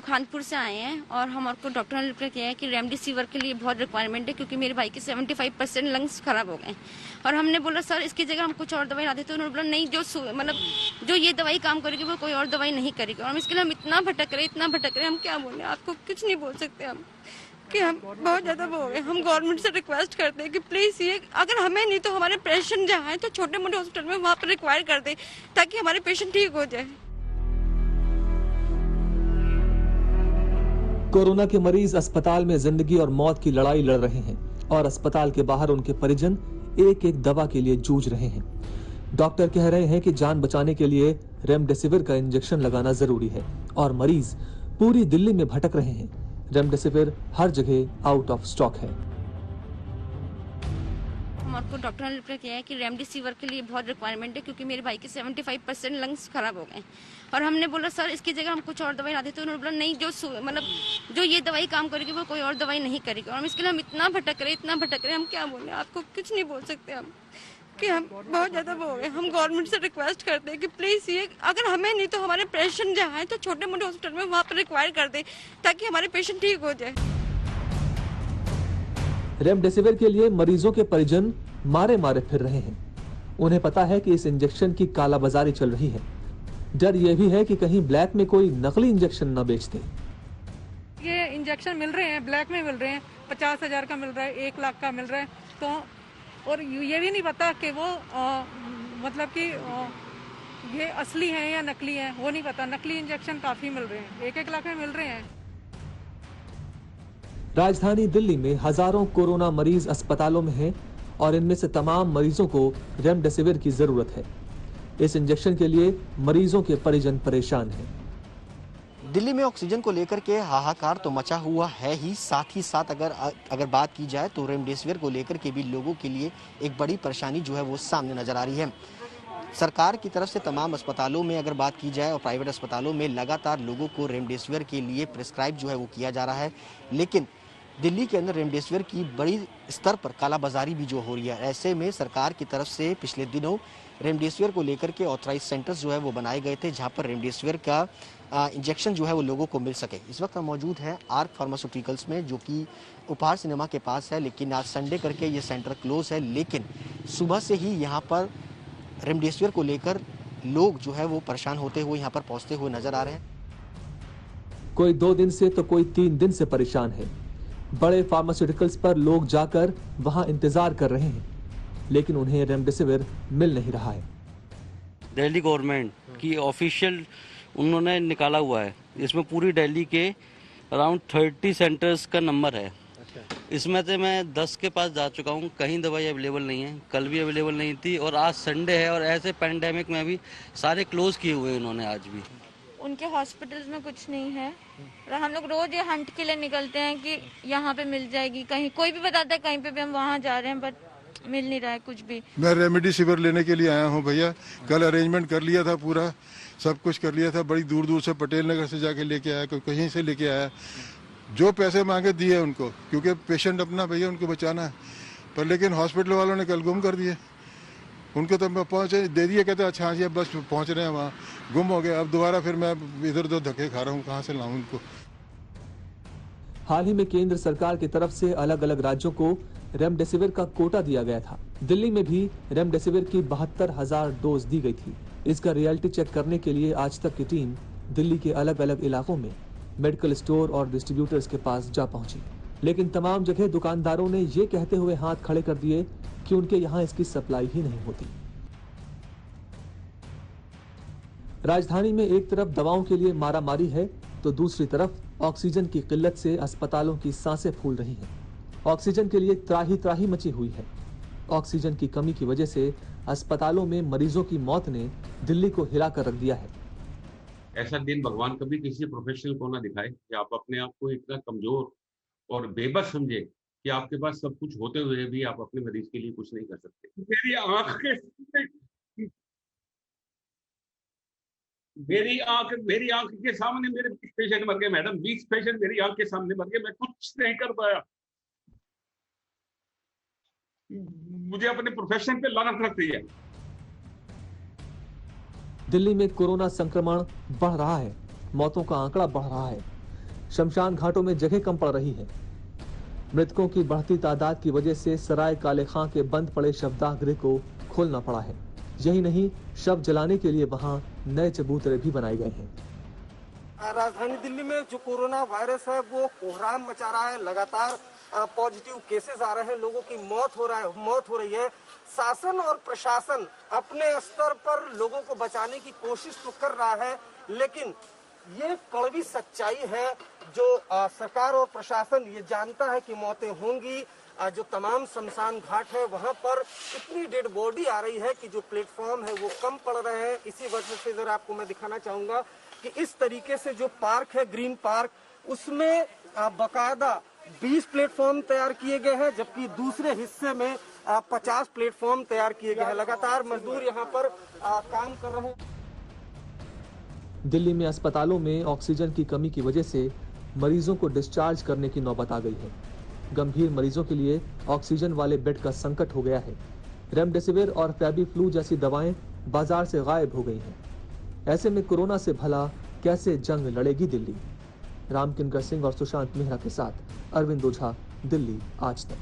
खानपुर से आए हैं और हमारे को डॉक्टर ने रिप्लाई किया है कि रेमडेसिविर के लिए बहुत रिक्वायरमेंट है, क्योंकि मेरे भाई के 75% लंग्स खराब हो गए। और हमने बोला सर इसकी जगह हम कुछ और दवाई ला देते, तो उन्होंने बोला नहीं, जो ये दवाई काम करेगी वो कोई और दवाई नहीं करेगी। और हम इसके लिए हम इतना भटक रहे, हम क्या बोले, आपको कुछ नहीं बोल सकते हम कि हम बहुत ज़्यादा वो हो गए। हम गवर्नमेंट से रिक्वेस्ट करते हैं कि प्लीज़ ये अगर हमें नहीं तो हमारे पेशेंट जहाँ हैं तो छोटे मोटे हॉस्पिटल में वहाँ पर रिक्वायर कर दे, ताकि हमारे पेशेंट ठीक हो जाए। कोरोना के मरीज अस्पताल में जिंदगी और मौत की लड़ाई लड़ रहे हैं और अस्पताल के बाहर उनके परिजन एक एक दवा के लिए जूझ रहे हैं। डॉक्टर कह रहे हैं कि जान बचाने के लिए रेमडेसिविर का इंजेक्शन लगाना जरूरी है और मरीज पूरी दिल्ली में भटक रहे हैं। रेमडेसिविर हर जगह आउट ऑफ स्टॉक है। हमारे को डॉक्टर ने रिप्लाई किया है कि रेमडेसिविर के लिए बहुत रिक्वायरमेंट है, क्योंकि मेरे भाई के 75% लंग्स खराब हो गए। और हमने बोला सर इसकी जगह हम कुछ और दवाई ला देते, तो उन्होंने बोला नहीं, जो ये दवाई काम करेगी वो कोई और दवाई नहीं करेगी। और हम इसके लिए हम इतना भटक रहे, हम क्या बोले, आपको कुछ नहीं बोल सकते हम कि हम बहुत ज़्यादा वो हो गए। हम गवर्नमेंट से रिक्वेस्ट करते हैं कि प्लीज़ ये अगर हमें नहीं तो हमारे पेशेंट जहाँ हैं तो छोटे मोटे हॉस्पिटल में वहाँ पर रिक्वायर कर दे, ताकि हमारे पेशेंट ठीक हो जाए। रेमडेसिविर के लिए मरीजों के परिजन मारे मारे फिर रहे हैं। उन्हें पता है कि इस इंजेक्शन की कालाबाजारी चल रही है। डर यह भी है कि कहीं ब्लैक में कोई नकली इंजेक्शन न बेच दे। ये इंजेक्शन मिल रहे हैं, ब्लैक में मिल रहे हैं, 50,000 का मिल रहा है, 1 लाख का मिल रहा है। तो और ये भी नहीं पता कि वो मतलब कि ये असली है या नकली है, वो नहीं पता। नकली इंजेक्शन काफी मिल रहे हैं, 1-1 लाख में मिल रहे हैं। राजधानी दिल्ली में हजारों कोरोना मरीज अस्पतालों में हैं और इनमें से तमाम मरीजों को रेमडेसिविर की जरूरत है। इस इंजेक्शन के लिए मरीजों के परिजन परेशान हैं। दिल्ली में ऑक्सीजन को लेकर के हाहाकार तो मचा हुआ है ही, साथ ही साथ अगर बात की जाए तो रेमडेसिविर को लेकर के भी लोगों के लिए एक बड़ी परेशानी जो है वो सामने नजर आ रही है। सरकार की तरफ से तमाम अस्पतालों में अगर बात की जाए और प्राइवेट अस्पतालों में लगातार लोगों को रेमडेसिविर के लिए प्रिस्क्राइब जो है वो किया जा रहा है, लेकिन दिल्ली के अंदर रेमडेसिविर की बड़ी स्तर पर कालाबाजारी भी जो हो रही है। ऐसे में सरकार की तरफ से पिछले दिनों रेमडेसिविर को लेकर के ऑथराइज सेंटर्स जो है वो बनाए गए थे, जहां पर रेमडेसिविर का इंजेक्शन जो है वो लोगों को मिल सके। इस वक्त हम मौजूद हैं आर्क फार्मास्यूटिकल्स में, जो कि उपहार सिनेमा के पास है, लेकिन आज संडे करके ये सेंटर क्लोज है। लेकिन सुबह से ही यहाँ पर रेमडेसिविर को लेकर लोग जो है वो परेशान होते हुए यहाँ पर पहुँचते हुए नजर आ रहे हैं। कोई 2 दिन से तो कोई 3 दिन से परेशान है। बड़े फार्मास्यूटिकल्स पर लोग जाकर वहां इंतजार कर रहे हैं, लेकिन उन्हें रेमडेसिविर मिल नहीं रहा है। दिल्ली गवर्नमेंट की ऑफिशियल उन्होंने निकाला हुआ है, इसमें पूरी दिल्ली के अराउंड 30 सेंटर्स का नंबर है। इसमें से मैं 10 के पास जा चुका हूँ, कहीं दवाई अवेलेबल नहीं है। कल भी अवेलेबल नहीं थी और आज संडे है और ऐसे पैंडेमिक में भी सारे क्लोज किए हुए हैं इन्होंने आज भी। उनके हॉस्पिटल्स में कुछ नहीं है और हम लोग रोज ये हंट के लिए निकलते हैं कि यहाँ पे मिल जाएगी, कहीं कोई भी बताता है कहीं पे भी हम वहाँ जा रहे हैं, बट मिल नहीं रहा है कुछ भी। मैं रेमडेसिविर लेने के लिए आया हूँ भैया। कल अरेंजमेंट कर लिया था, पूरा सब कुछ कर लिया था। बड़ी दूर दूर से पटेल नगर से जाके लेके आया, कोई कहीं से लेके आया। जो पैसे मांगे दिए उनको, क्योंकि पेशेंट अपना भैया, उनको बचाना है। पर लेकिन हॉस्पिटल वालों ने कल गुम कर दिए उनको। तो मैं पहुँचे दे दिए, कहते अच्छा हाँ जी अब बस पहुँच रहे हैं वहाँ, गुम हो गए। अब दोबारा फिर मैं इधर उधर धक्के खा रहा हूँ, कहाँ से लाऊं उनको। हाल ही में केंद्र सरकार की तरफ से अलग अलग राज्यों को रेमडेसिविर का कोटा दिया गया था। दिल्ली में भी रेमडेसिविर की 72,000 डोज दी गई थी। इसका रियलिटी चेक करने के लिए आज तक की टीम दिल्ली के अलग अलग इलाकों में मेडिकल स्टोर और डिस्ट्रीब्यूटर्स के पास जा पहुंची, लेकिन तमाम जगह दुकानदारों ने ये कहते हुए हाथ खड़े कर दिए कि उनके यहाँ इसकी सप्लाई ही नहीं होती। राजधानी में एक तरफ दवाओं के लिए मारामारी है तो दूसरी तरफ ऑक्सीजन की किल्लत से अस्पतालों की सांसें फूल रही हैं। ऑक्सीजन के लिए त्राही त्राही मची हुई है। ऑक्सीजन की कमी की वजह से अस्पतालों में मरीजों की मौत ने दिल्ली को हिला कर रख दिया है। ऐसा दिन भगवान कभी किसी प्रोफेशनल को ना दिखाए कि आप अपने आप को इतना कमजोर और बेबस समझे कि आपके पास सब कुछ होते हुए भी आप अपने मरीज के लिए कुछ नहीं कर सकते। मेरी आंख के सामने मेरे 20 पेशेंट मर गए मैडम, 20 पेशेंट मेरी आंख के सामने मर गए। मैं कुछ नहीं कर पाया। मुझे अपने प्रोफेशन पे लानत लगती है। दिल्ली में कोरोना संक्रमण बढ़ रहा है, मौतों का आंकड़ा बढ़ रहा है। शमशान घाटों में जगह कम पड़ रही है। मृतकों की बढ़ती तादाद की वजह से सराय काले खां के बंद पड़े शवदाह गृह को खोलना पड़ा है। यही नहीं, शव जलाने के लिए वहां नए चबूतरे भी बनाए गए हैं। राजधानी दिल्ली में जो कोरोना वायरस है वो कोहराम मचा रहा है। लगातार पॉजिटिव केसेस आ रहे हैं, लोगों की मौत हो रही है। शासन और प्रशासन अपने स्तर पर लोगों को बचाने की कोशिश तो कर रहा है, लेकिन ये कड़वी सच्चाई है जो सरकार और प्रशासन ये जानता है कि मौतें होंगी। जो तमाम शमशान घाट है वहां पर इतनी डेड बॉडी आ रही है कि जो प्लेटफॉर्म है वो कम पड़ रहे हैं। इसी वजह से जरा आपको मैं दिखाना चाहूंगा कि इस तरीके से जो पार्क है, ग्रीन पार्क, उसमें बकायदा 20 प्लेटफॉर्म तैयार किए गए हैं, जबकि दूसरे हिस्से में 50 प्लेटफॉर्म तैयार किए गए हैं। लगातार मजदूर यहाँ पर काम कर रहे हैं। दिल्ली में अस्पतालों में ऑक्सीजन की कमी की वजह से मरीजों को डिस्चार्ज करने की नौबत आ गई है। गंभीर मरीजों के लिए ऑक्सीजन वाले बेड का संकट हो गया है। रेमडेसिविर और फैबीफ्लू जैसी दवाएं बाजार से गायब हो गई हैं। ऐसे में कोरोना से भला कैसे जंग लड़ेगी दिल्ली? रामकिंकर सिंह और सुशांत मेहरा के साथ अरविंद ओझा, दिल्ली आज तक।